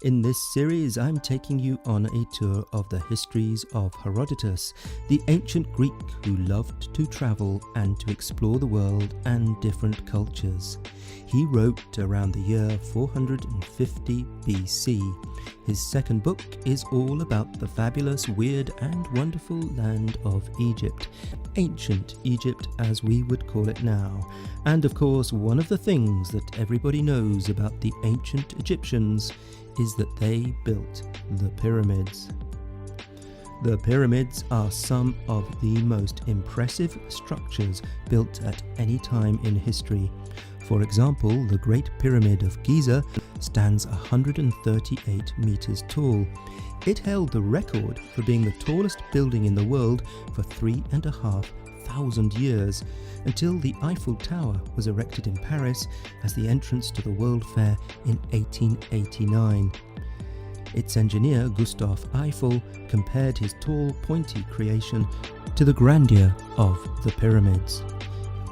In this series, I'm taking you on a tour of the histories of Herodotus, the ancient Greek who loved to travel and to explore the world and different cultures. He wrote around the year 450 BC. His second book is all about the fabulous, weird and wonderful land of Egypt, ancient Egypt as we would call it now. And of course, one of the things that everybody knows about the ancient Egyptians is that they built the pyramids. The pyramids are some of the most impressive structures built at any time in history. For example, the Great Pyramid of Giza stands 138 meters tall. It held the record for being the tallest building in the world for 3,500 years, until the Eiffel Tower was erected in Paris as the entrance to the World Fair in 1889. Its engineer, Gustave Eiffel, compared his tall, pointy creation to the grandeur of the pyramids.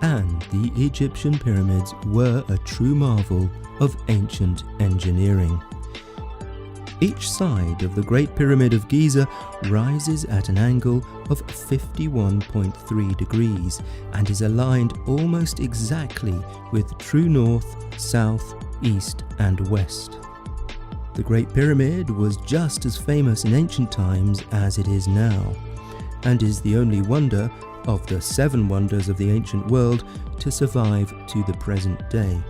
And the Egyptian pyramids were a true marvel of ancient engineering. Each side of the Great Pyramid of Giza rises at an angle of 51.3 degrees and is aligned almost exactly with true north, south, east and west. The Great Pyramid was just as famous in ancient times as it is now, and is the only wonder of the 7 wonders of the ancient world to survive to the present day.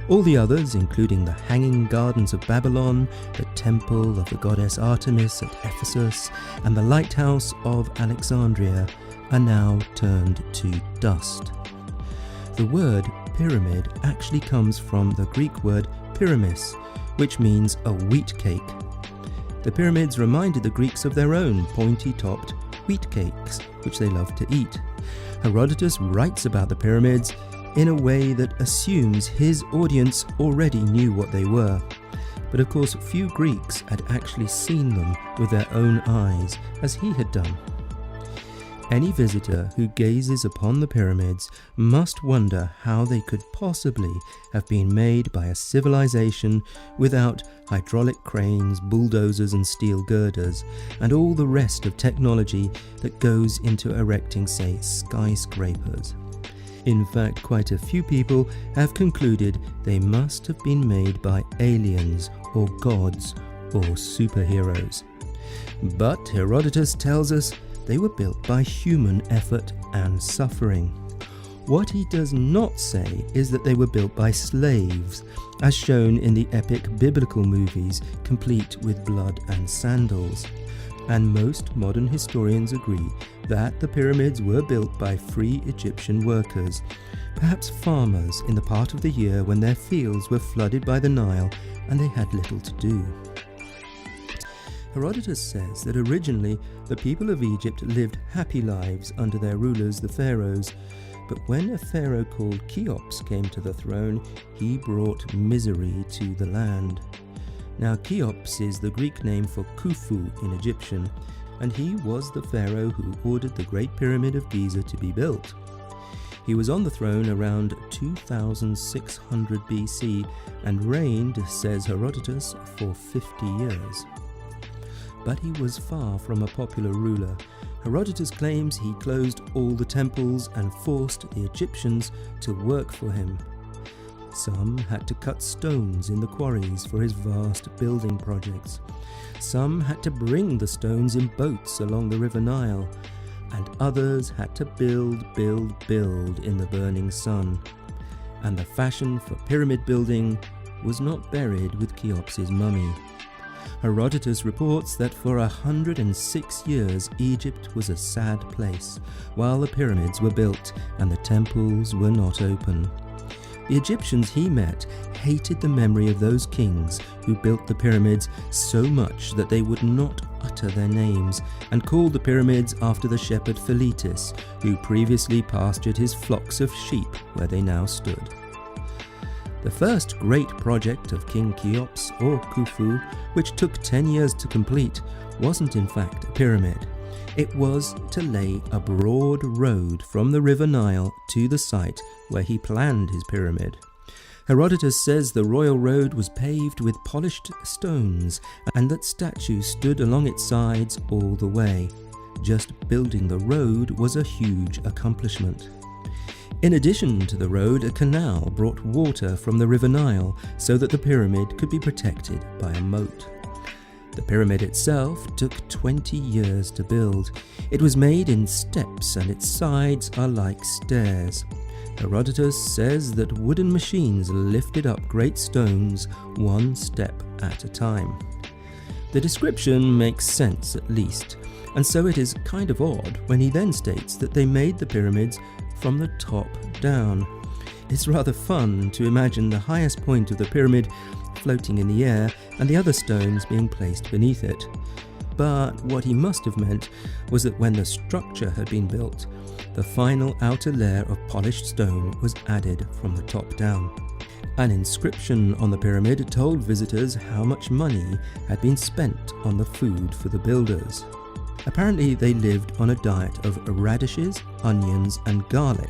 All the others, including the Hanging Gardens of Babylon, the Temple of the Goddess Artemis at Ephesus, and the Lighthouse of Alexandria, are now turned to dust. The word pyramid actually comes from the Greek word pyramis, which means a wheat cake. The pyramids reminded the Greeks of their own pointy-topped wheat cakes, which they loved to eat. Herodotus writes about the pyramids in a way that assumes his audience already knew what they were. But of course, few Greeks had actually seen them with their own eyes, as he had done. Any visitor who gazes upon the pyramids must wonder how they could possibly have been made by a civilization without hydraulic cranes, bulldozers and steel girders, and all the rest of technology that goes into erecting, say, skyscrapers. In fact, quite a few people have concluded they must have been made by aliens or gods or superheroes. But Herodotus tells us they were built by human effort and suffering. What he does not say is that they were built by slaves, as shown in the epic biblical movies, complete with blood and sandals. And most modern historians agree that the pyramids were built by free Egyptian workers, perhaps farmers in the part of the year when their fields were flooded by the Nile and they had little to do. Herodotus says that originally the people of Egypt lived happy lives under their rulers, the pharaohs, but when a pharaoh called Cheops came to the throne, he brought misery to the land. Now, Cheops is the Greek name for Khufu in Egyptian, and he was the pharaoh who ordered the Great Pyramid of Giza to be built. He was on the throne around 2600 BC and reigned, says Herodotus, for 50 years. But he was far from a popular ruler. Herodotus claims he closed all the temples and forced the Egyptians to work for him. Some had to cut stones in the quarries for his vast building projects. Some had to bring the stones in boats along the River Nile, and others had to build in the burning sun. And the fashion for pyramid building was not buried with Cheops's mummy. Herodotus reports that for 106 years Egypt was a sad place, while the pyramids were built and the temples were not open. The Egyptians he met hated the memory of those kings who built the pyramids so much that they would not utter their names, and called the pyramids after the shepherd Philetus, who previously pastured his flocks of sheep where they now stood. The first great project of King Cheops, or Khufu, which took 10 years to complete, wasn't in fact a pyramid. It was to lay a broad road from the River Nile to the site where he planned his pyramid. Herodotus says the royal road was paved with polished stones and that statues stood along its sides all the way. Just building the road was a huge accomplishment. In addition to the road, a canal brought water from the River Nile so that the pyramid could be protected by a moat. The pyramid itself took 20 years to build. It was made in steps and its sides are like stairs. Herodotus says that wooden machines lifted up great stones one step at a time. The description makes sense at least, and so it is kind of odd when he then states that they made the pyramids from the top down. It's rather fun to imagine the highest point of the pyramid floating in the air and the other stones being placed beneath it. But what he must have meant was that when the structure had been built, the final outer layer of polished stone was added from the top down. An inscription on the pyramid told visitors how much money had been spent on the food for the builders. Apparently they lived on a diet of radishes, onions and garlic,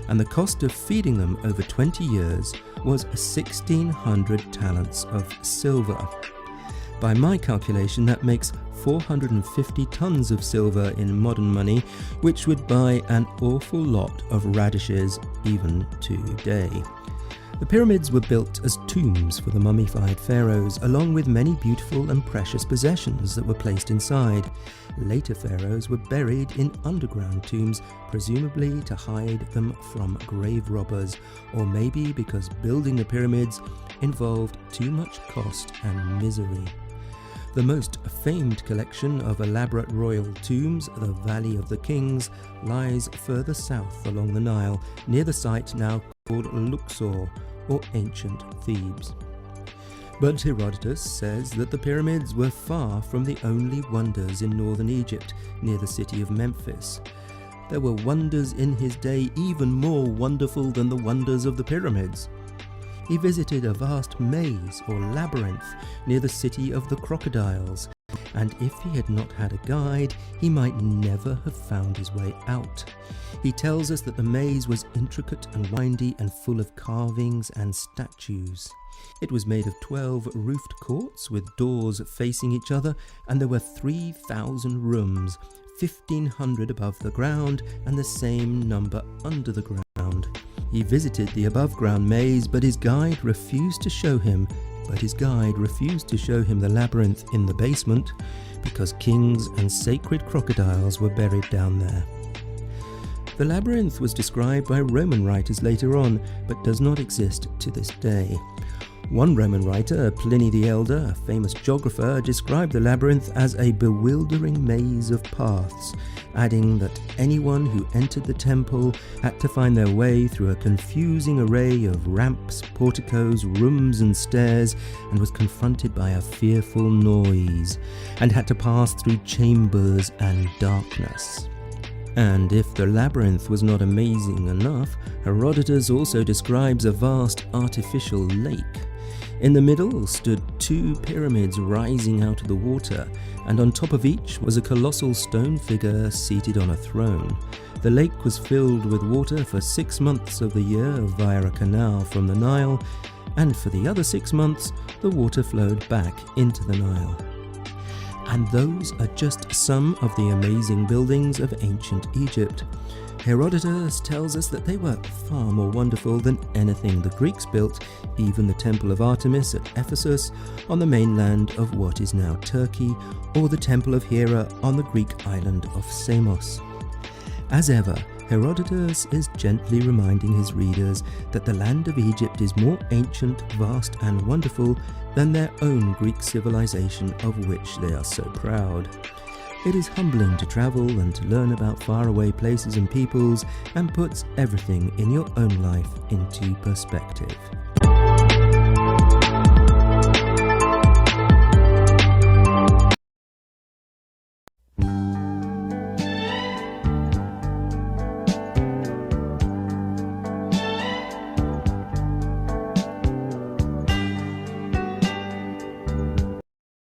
and the cost of feeding them over 20 years was 1,600 talents of silver. By my calculation, that makes 450 tons of silver in modern money, which would buy an awful lot of radishes even today. The pyramids were built as tombs for the mummified pharaohs, along with many beautiful and precious possessions that were placed inside. Later pharaohs were buried in underground tombs, presumably to hide them from grave robbers, or maybe because building the pyramids involved too much cost and misery. The most famed collection of elaborate royal tombs, the Valley of the Kings, lies further south along the Nile, near the site now called Luxor, or ancient Thebes. But Herodotus says that the pyramids were far from the only wonders in northern Egypt, near the city of Memphis. There were wonders in his day even more wonderful than the wonders of the pyramids. He visited a vast maze or labyrinth near the city of the crocodiles, and if he had not had a guide, he might never have found his way out. He tells us that the maze was intricate and windy and full of carvings and statues. It was made of 12 roofed courts with doors facing each other, and there were 3,000 rooms, 1,500 above the ground and the same number under the ground. He visited the above-ground maze, but his guide refused to show him the labyrinth in the basement because kings and sacred crocodiles were buried down there. The labyrinth was described by Roman writers later on, but does not exist to this day. One Roman writer, Pliny the Elder, a famous geographer, described the labyrinth as a bewildering maze of paths, adding that anyone who entered the temple had to find their way through a confusing array of ramps, porticos, rooms and stairs, and was confronted by a fearful noise, and had to pass through chambers and darkness. And if the labyrinth was not amazing enough, Herodotus also describes a vast artificial lake. In the middle stood 2 pyramids rising out of the water, and on top of each was a colossal stone figure seated on a throne. The lake was filled with water for 6 months of the year via a canal from the Nile, and for the other 6 months the water flowed back into the Nile. And those are just some of the amazing buildings of ancient Egypt. Herodotus tells us that they were far more wonderful than anything the Greeks built, even the Temple of Artemis at Ephesus on the mainland of what is now Turkey, or the Temple of Hera on the Greek island of Samos. As ever, Herodotus is gently reminding his readers that the land of Egypt is more ancient, vast and wonderful than their own Greek civilization of which they are so proud. It is humbling to travel and to learn about faraway places and peoples, and puts everything in your own life into perspective.